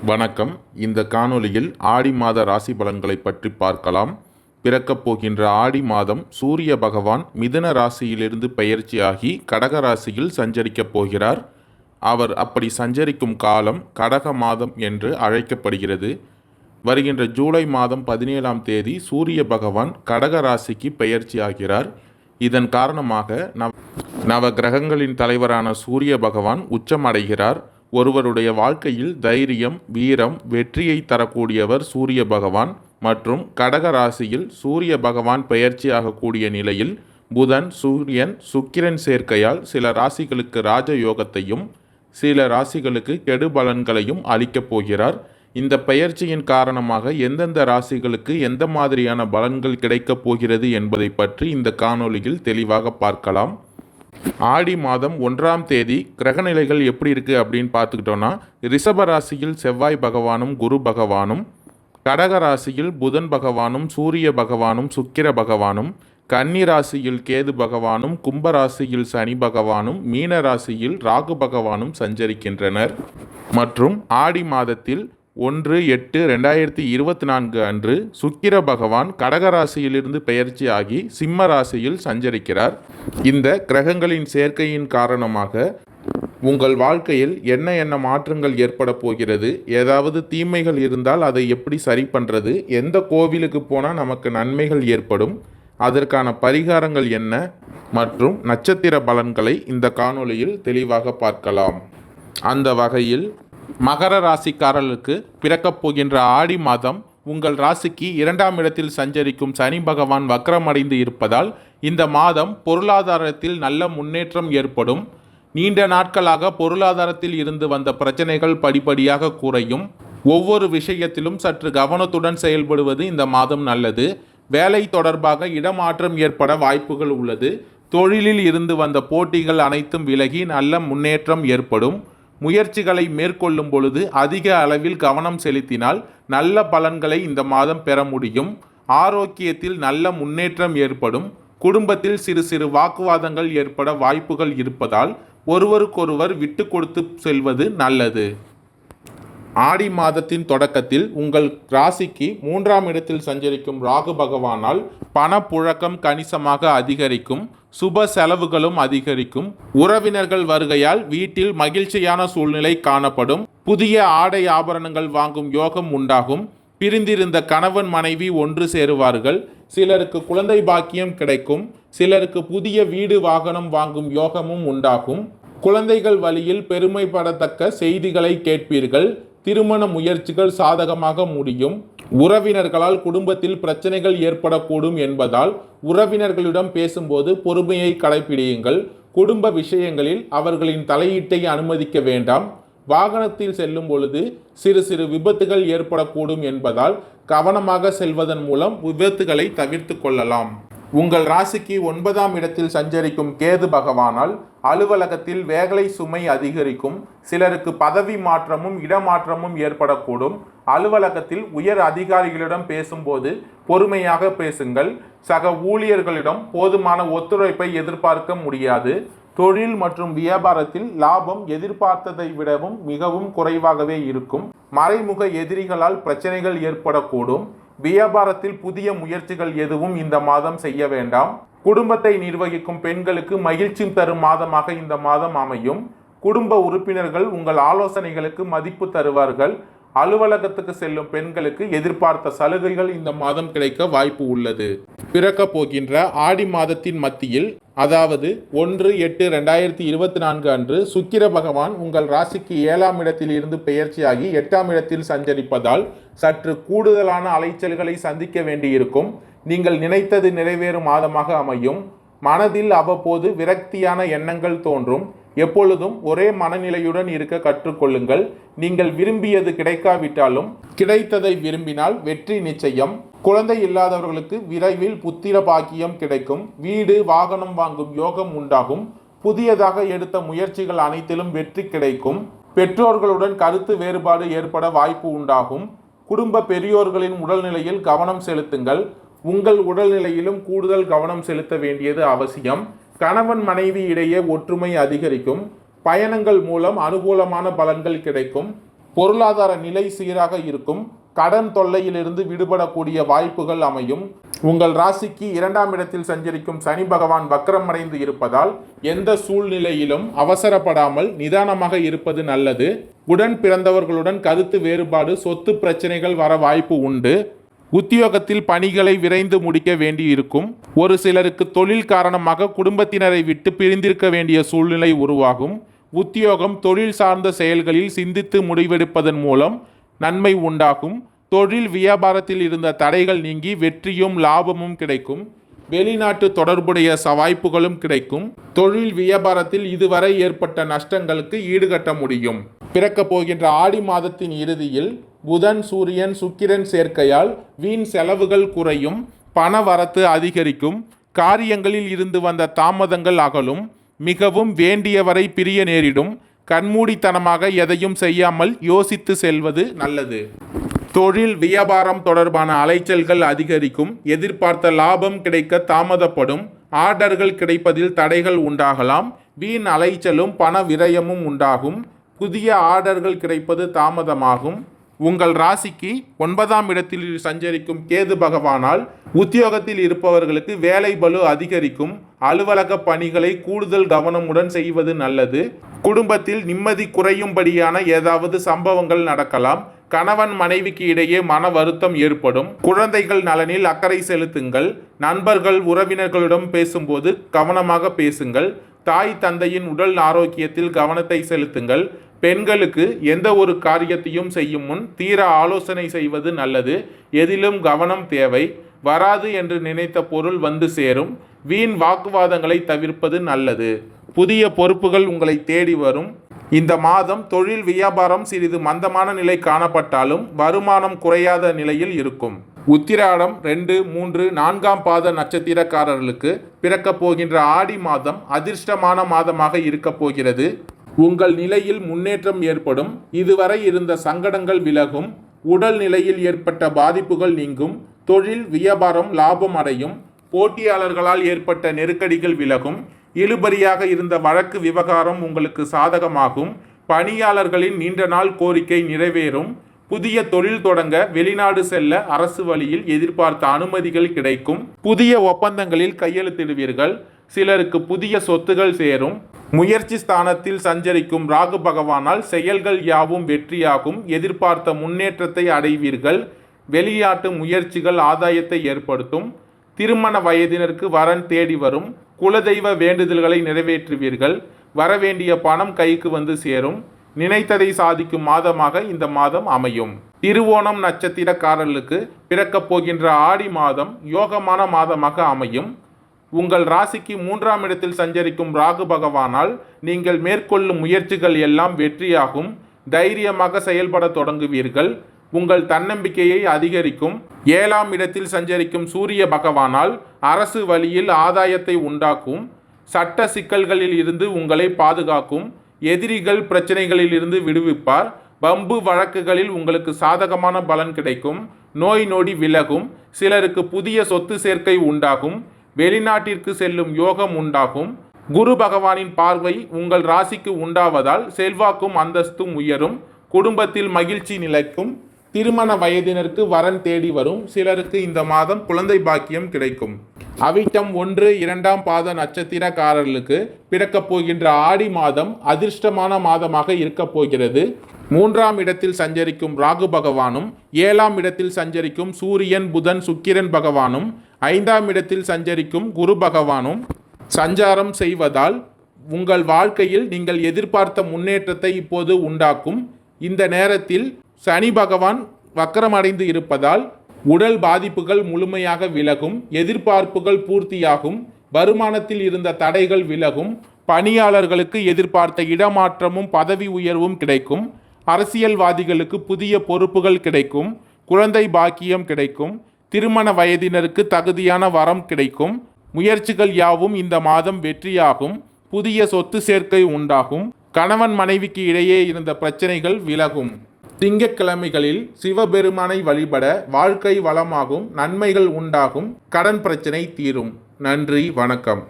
வணக்கம். இந்த காணொளியில் ஆடி மாத ராசி பலன்களை பற்றி பார்க்கலாம். பிறக்கப் போகின்ற ஆடி மாதம் சூரிய பகவான் மிதுன ராசியிலிருந்து பெயர்ச்சியாகி கடக ராசியில் சஞ்சரிக்கப் போகிறார். அவர் அப்படி சஞ்சரிக்கும் காலம் கடக மாதம் என்று அழைக்கப்படுகிறது. வருகின்ற ஜூலை மாதம் 17ஆம் தேதி சூரிய பகவான் கடக ராசிக்கு பெயர்ச்சியாகிறார். இதன் காரணமாக நவ கிரகங்களின் தலைவரான சூரிய பகவான் உச்சமடைகிறார். ஒருவருடைய வாழ்க்கையில் தைரியம், வீரம், வெற்றியை தரக்கூடியவர் சூரிய பகவான். மற்றும் கடக ராசியில் சூரிய பகவான் பெயர்ச்சியாகக்கூடிய நிலையில் புதன், சூரியன், சுக்கிரன் சேர்க்கையால் சில ராசிகளுக்கு ராஜயோகத்தையும் சில ராசிகளுக்கு கெடு பலன்களையும் அளிக்கப் போகிறார். இந்த பெயர்ச்சியின் காரணமாக எந்தெந்த ராசிகளுக்கு எந்த மாதிரியான பலன்கள் கிடைக்கப் போகிறது என்பதை பற்றி இந்த காணொளியில் தெளிவாக பார்க்கலாம். ஆடி மாதம் 1ஆம் தேதி கிரகநிலைகள் எப்படி இருக்குது அப்படின்னு பார்த்துக்கிட்டோன்னா, ரிஷப ராசியில் செவ்வாய் பகவானும் குரு பகவானும், கடக ராசியில் புதன் பகவானும் சூரிய பகவானும் சுக்கிர பகவானும், கன்னி ராசியில் கேது பகவானும், கும்பராசியில் சனி பகவானும், மீன ராசியில் ராகு பகவானும் சஞ்சரிக்கின்றனர். மற்றும் ஆடி மாதத்தில் 1/8/2024 அன்று சுக்கிர பகவான் கடகராசியிலிருந்து பெயர்ச்சியாகி சிம்ம ராசியில் சஞ்சரிக்கிறார். இந்த கிரகங்களின் சேர்க்கையின் காரணமாக உங்கள் வாழ்க்கையில் என்ன மாற்றங்கள் ஏற்பட போகிறது, ஏதாவது தீமைகள் இருந்தால் அதை எப்படி சரி பண்ணுறது, எந்த கோவிலுக்கு போனால் நமக்கு நன்மைகள் ஏற்படும், அதற்கான பரிகாரங்கள் என்ன மற்றும் நட்சத்திர பலன்களை இந்த காணொளியில் தெளிவாக பார்க்கலாம். அந்த வகையில் மகர ராசிக்காரர்களுக்கு பிறக்கப் போகின்ற ஆடி மாதம் உங்கள் ராசிக்கு 2ஆம் இடத்தில் சஞ்சரிக்கும் சனி பகவான் வக்ரமடைந்து இருப்பதால் இந்த மாதம் பொருளாதாரத்தில் நல்ல முன்னேற்றம் ஏற்படும். நீண்ட நாட்களாக பொருளாதாரத்தில் இருந்து வந்த பிரச்சனைகள் படிப்படியாக குறையும். ஒவ்வொரு விஷயத்திலும் சற்று கவனத்துடன் செயல்படுவது இந்த மாதம் நல்லது. வேலை தொடர்பாக இடமாற்றம் ஏற்பட வாய்ப்புகள் உள்ளது. தொழிலில் இருந்து வந்த போட்டிகள் அனைத்தும் விலகி நல்ல முன்னேற்றம் ஏற்படும். முயற்சிகளை மேற்கொள்ளும் பொழுது அதிக அளவில் கவனம் செலுத்தினால் நல்ல பலன்களை இந்த மாதம் பெற முடியும். ஆரோக்கியத்தில் நல்ல முன்னேற்றம் ஏற்படும். குடும்பத்தில் சிறு சிறு வாக்குவாதங்கள் ஏற்பட வாய்ப்புகள் இருப்பதால் ஒருவருக்கொருவர் விட்டு கொடுத்து செல்வது நல்லது. ஆடி மாதத்தின் தொடக்கத்தில் உங்கள் ராசிக்கு 3ஆம் இடத்தில் சஞ்சரிக்கும் ராகு பகவானால் பணப்புழக்கம் கணிசமாக அதிகரிக்கும். சுப செலவுகளும் அதிகரிக்கும். உறவினர்கள் வருகையால் வீட்டில் மகிழ்ச்சியான சூழ்நிலை காணப்படும். புதிய ஆடை ஆபரணங்கள் வாங்கும் யோகம் உண்டாகும். பிரிந்திருந்த கணவன் மனைவி ஒன்று சேருவார்கள். சிலருக்கு குழந்தை பாக்கியம் கிடைக்கும். சிலருக்கு புதிய வீடு வாகனம் வாங்கும் யோகமும் உண்டாகும். குழந்தைகள் வழியில் பெருமைப்படத்தக்க செய்திகளை கேட்பீர்கள். திருமண முயற்சிகள் சாதகமாக முடியும். உறவினர்களால் குடும்பத்தில் பிரச்சனைகள் ஏற்படக்கூடும் என்பதால் உறவினர்களிடம் பேசும்போது பொறுமையை கடைபிடியுங்கள். குடும்ப விஷயங்களில் அவர்களின் தலையீட்டை அனுமதிக்க வேண்டாம். வாகனத்தில் செல்லும் பொழுது சிறு சிறு விபத்துகள் ஏற்படக்கூடும் என்பதால் கவனமாக செல்வதன் மூலம் விபத்துகளை தவிர்த்து கொள்ளலாம். உங்கள் ராசிக்கு 9ஆம் இடத்தில் சஞ்சரிக்கும் கேது பகவானால் அலுவலகத்தில் வேலை சுமை அதிகரிக்கும். சிலருக்கு பதவி மாற்றமும் இடமாற்றமும் ஏற்படக்கூடும். அலுவலகத்தில் உயர் அதிகாரிகளிடம் பேசும்போது பொறுமையாக பேசுங்கள். சக ஊழியர்களிடம் போதுமான ஒத்துழைப்பை எதிர்பார்க்க முடியாது. தொழில் மற்றும் வியாபாரத்தில் லாபம் எதிர்பார்த்ததை விடவும் மிகவும் குறைவாகவே இருக்கும். மறைமுக எதிரிகளால் பிரச்சனைகள் ஏற்படக்கூடும். வியாபாரத்தில் புதிய முயற்சிகள் எதுவும் இந்த மாதம் செய்ய வேண்டாம். குடும்பத்தை நிர்வகிக்கும் பெண்களுக்கு மகிழ்ச்சி தரும் மாதமாக இந்த மாதம் அமையும். குடும்ப உறுப்பினர்கள் உங்கள் ஆலோசனைகளுக்கு மதிப்பு தருவார்கள். அலுவலகத்துக்கு செல்லும் பெண்களுக்கு எதிர்பார்த்த சலுகைகள் இந்த மாதம் கிடைக்க வாய்ப்பு உள்ளது. பிறக்க போகின்ற ஆடி மாதத்தின் மத்தியில், அதாவது 1/8/2024 அன்று சுக்கிர பகவான் உங்கள் ராசிக்கு 7ஆம் இடத்தில் இருந்து பெயர்ச்சியாகி 8ஆம் இடத்தில் சஞ்சரிப்பதால் சற்று கூடுதலான அலைச்சல்களை சந்திக்க வேண்டியிருக்கும். நீங்கள் நினைத்தது நிறைவேறும் மாதமாக அமையும். மனதில் அவ்வப்போது விரக்தியான எண்ணங்கள் தோன்றும். எப்பொழுதும் ஒரே மனநிலையுடன் இருக்க கற்றுக்கொள்ளுங்கள். நீங்கள் விரும்பியது கிடைக்காவிட்டாலும் கிடைத்ததை விரும்பினால் வெற்றி நிச்சயம். குழந்தை இல்லாதவர்களுக்கு விரைவில் புத்திர பாக்கியம் கிடைக்கும். வீடு வாகனம் வாங்கும் யோகம் உண்டாகும். புதியதாக எடுத்த முயற்சிகள் அனைத்திலும் வெற்றி கிடைக்கும். பெற்றோர்களுடன் கருத்து வேறுபாடு ஏற்பட வாய்ப்பு உண்டாகும். குடும்ப பெரியோர்களின் உடல்நிலையில் கவனம் செலுத்துங்கள். உங்கள் உடல்நிலையிலும் கூடுதல் கவனம் செலுத்த வேண்டியது அவசியம். கணவன் மனைவி இடையே ஒற்றுமை அதிகரிக்கும். பயணங்கள் மூலம் அனுகூலமான பலன்கள் கிடைக்கும். பொருளாதார நிலை சீராக இருக்கும். கடன் தொல்லையிலிருந்து விடுபடக்கூடிய வாய்ப்புகள் அமையும். உங்கள் ராசிக்கு 2ஆம் இடத்தில் சஞ்சரிக்கும் சனி பகவான் வக்ரம் அடைந்து இருப்பதால் எந்த சூழ்நிலையிலும் அவசரப்படாமல் நிதானமாக இருப்பது நல்லது. உடன் பிறந்தவர்களுடன் கருத்து வேறுபாடு, சொத்து பிரச்சனைகள் வர வாய்ப்பு உண்டு. உத்தியோகத்தில் பணிகளை விரைந்து முடிக்க வேண்டி இருக்கும். ஒரு சிலருக்கு தொழில் காரணமாக குடும்பத்தினரை விட்டு பிரிந்திருக்க வேண்டிய சூழ்நிலை உருவாகும். உத்தியோகம், தொழில் சார்ந்த செயல்களில் சிந்தித்து முடிவெடுப்பதன் மூலம் நன்மை உண்டாகும். தொழில் வியாபாரத்தில் இருந்த தடைகள் நீங்கி வெற்றியும் லாபமும் கிடைக்கும். வெளிநாட்டு தொடர்புடைய வாய்ப்புகளும் கிடைக்கும். தொழில் வியாபாரத்தில் இதுவரை ஏற்பட்ட நஷ்டங்களுக்கு ஈடுகட்ட முடியும். பிறக்க போகின்ற ஆடி மாதத்தின் இறுதியில் புதன், சூரியன், சுக்கிரன் சேர்க்கையால் வீண் செலவுகள் குறையும். பண வரத்து அதிகரிக்கும். காரியங்களில் இருந்து வந்த தாமதங்கள் அகலும். மிகவும் வேண்டியவரை பிரிய நேரிடும். கண்மூடித்தனமாக எதையும் செய்யாமல் யோசித்து செல்வது நல்லது. தொழில் வியாபாரம் தொடர்பான அலைச்சல்கள் அதிகரிக்கும். எதிர்பார்த்த லாபம் கிடைக்க தாமதப்படும். ஆர்டர்கள் கிடைப்பதில் தடைகள் உண்டாகலாம். வீண் அலைச்சலும் பண விரயமும் உண்டாகும். புதிய ஆர்டர்கள் கிடைப்பது தாமதமாகும். உங்கள் ராசிக்கு 9ஆம் இடத்தில் சஞ்சரிக்கும் கேது பகவானால் உத்தியோகத்தில் இருப்பவர்களுக்கு வேலை பளு அதிகரிக்கும். அலுவலக பணிகளை கூடுதல் கவனமுடன் செய்வது நல்லது. குடும்பத்தில் நிம்மதி குறையும்படியான ஏதாவது சம்பவங்கள் நடக்கலாம். கணவன் மனைவிக்கு இடையே மன வருத்தம் ஏற்படும். குழந்தைகள் நலனில் அக்கறை செலுத்துங்கள். நண்பர்கள், உறவினர்களிடம் பேசும்போது கவனமாக பேசுங்கள். தாய் தந்தையின் உடல் ஆரோக்கியத்தில் கவனத்தை செலுத்துங்கள். பெண்களுக்கு எந்த ஒரு காரியத்தையும் செய்யும் முன் தீர ஆலோசனை செய்வது நல்லது. எதிலும் கவனம் தேவை. வராது என்று நினைத்த பொருள் வந்து சேரும். வீண் வாக்குவாதங்களை தவிர்ப்பது நல்லது. புதிய பொறுப்புகள் உங்களை தேடி வரும். இந்த மாதம் தொழில் வியாபாரம் சிறிது மந்தமான நிலை காணப்பட்டாலும் வருமானம் குறையாத நிலையில் இருக்கும். உத்திராடம் 2, 3, 4ஆம் பாத நட்சத்திரக்காரர்களுக்கு பிறக்க போகின்ற ஆடி மாதம் அதிர்ஷ்டமான மாதமாக இருக்க போகிறது. உங்கள் நிலையில் முன்னேற்றம் ஏற்படும். இதுவரை இருந்த சங்கடங்கள் விலகும். உடல் நிலையில் ஏற்பட்ட பாதிப்புகள் நீங்கும். தொழில் வியாபாரம் லாபம் அடையும். போட்டியாளர்களால் ஏற்பட்ட நெருக்கடிகள் விலகும். இழுபறியாக இருந்த வழக்கு விவகாரம் உங்களுக்கு சாதகமாகும். பணியாளர்களின் நீண்ட நாள் கோரிக்கை நிறைவேறும். புதிய தொழில் தொடங்க வெளிநாடு செல்ல அரசு வழியில் எதிர்பார்த்த அனுமதிகள் கிடைக்கும். புதிய ஒப்பந்தங்களில் கையெழுத்திடுவீர்கள். சிலருக்கு புதிய சொத்துகள் சேரும். முயற்சி ஸ்தானத்தில் சஞ்சரிக்கும் ராகு பகவானால் செயல்கள் யாவும் வெற்றியாகும். எதிர்பார்த்த முன்னேற்றத்தை அடைவீர்கள். வெளிநாட்டு முயற்சிகள் ஆதாயத்தை ஏற்படுத்தும். திருமண வயதினருக்கு வரன் தேடி வரும். குலதெய்வ வேண்டுதல்களை நிறைவேற்றுவீர்கள். வரவேண்டிய பணம் கைக்கு வந்து சேரும். நினைத்ததை சாதிக்கும் மாதமாக இந்த மாதம் அமையும். திருவோணம் நட்சத்திரக்காரர்களுக்கு பிறக்கப் போகின்ற ஆடி மாதம் யோகமான மாதமாக அமையும். உங்கள் ராசிக்கு 3ஆம் இடத்தில் சஞ்சரிக்கும் ராகு பகவானால் நீங்கள் மேற்கொள்ளும் முயற்சிகள் எல்லாம் வெற்றியாகும். தைரியமாக செயல்பட தொடங்குவீர்கள். உங்கள் தன்னம்பிக்கையை அதிகரிக்கும். 7ஆம் இடத்தில் சஞ்சரிக்கும் சூரிய பகவானால் அரசு வழியில் ஆதாயத்தை உண்டாக்கும். சட்ட சிக்கல்களில் இருந்து உங்களை பாதுகாக்கும். எதிரிகள் பிரச்சனைகளில் இருந்து விடுவிப்பார். வம்பு வழக்குகளில் உங்களுக்கு சாதகமான பலன் கிடைக்கும். நோய் நொடி விலகும். சிலருக்கு புதிய சொத்து சேர்க்கை உண்டாகும். வெளிநாட்டிற்கு செல்லும் யோகம் உண்டாகும். குரு பகவானின் பார்வை உங்கள் ராசிக்கு உண்டாவதால் செல்வாக்கும் அந்தஸ்தும் உயரும். குடும்பத்தில் மகிழ்ச்சி நிலைக்கும். திருமண வயதினருக்கு வரன் தேடி வரும். சிலருக்கு இந்த மாதம் குழந்தை பாக்கியம் கிடைக்கும். அவிட்டம் 1, 2ஆம் பாத நட்சத்திரக்காரர்களுக்கு பிறக்கப் போகின்ற ஆடி மாதம் அதிர்ஷ்டமான மாதமாக இருக்கப் போகிறது. 3ஆம் இடத்தில் சஞ்சரிக்கும் ராகு பகவானும் 7ஆம் இடத்தில் சஞ்சரிக்கும் சூரியன், புதன், சுக்கிரன் பகவானும் 5ஆம் இடத்தில் சஞ்சரிக்கும் குரு பகவானும் சஞ்சாரம் செய்வதால் உங்கள் வாழ்க்கையில் நீங்கள் எதிர்பார்த்த முன்னேற்றத்தை இப்போது உண்டாக்கும். இந்த நேரத்தில் சனி பகவான் வக்கரமடைந்து இருப்பதால் உடல் பாதிப்புகள் முழுமையாக விலகும். எதிர்பார்ப்புகள் பூர்த்தியாகும். வருமானத்தில் இருந்த தடைகள் விலகும். பணியாளர்களுக்கு எதிர்பார்த்த இடமாற்றமும் பதவி உயர்வும் கிடைக்கும். அரசியல்வாதிகளுக்கு புதிய பொறுப்புகள் கிடைக்கும். குழந்தை பாக்கியம் கிடைக்கும். திருமண வயதினருக்கு தகுதியான வரம் கிடைக்கும். முயற்சிகள் யாவும் இந்த மாதம் வெற்றியாகும். புதிய சொத்து சேர்க்கை உண்டாகும். கணவன் மனைவிக்கு இடையே இருந்த பிரச்சனைகள் விலகும். திங்கட்கிழமைகளில் சிவபெருமானை வழிபட வாழ்க்கை வளமாகும். நன்மைகள் உண்டாகும். கடன் பிரச்சனை தீரும். நன்றி, வணக்கம்.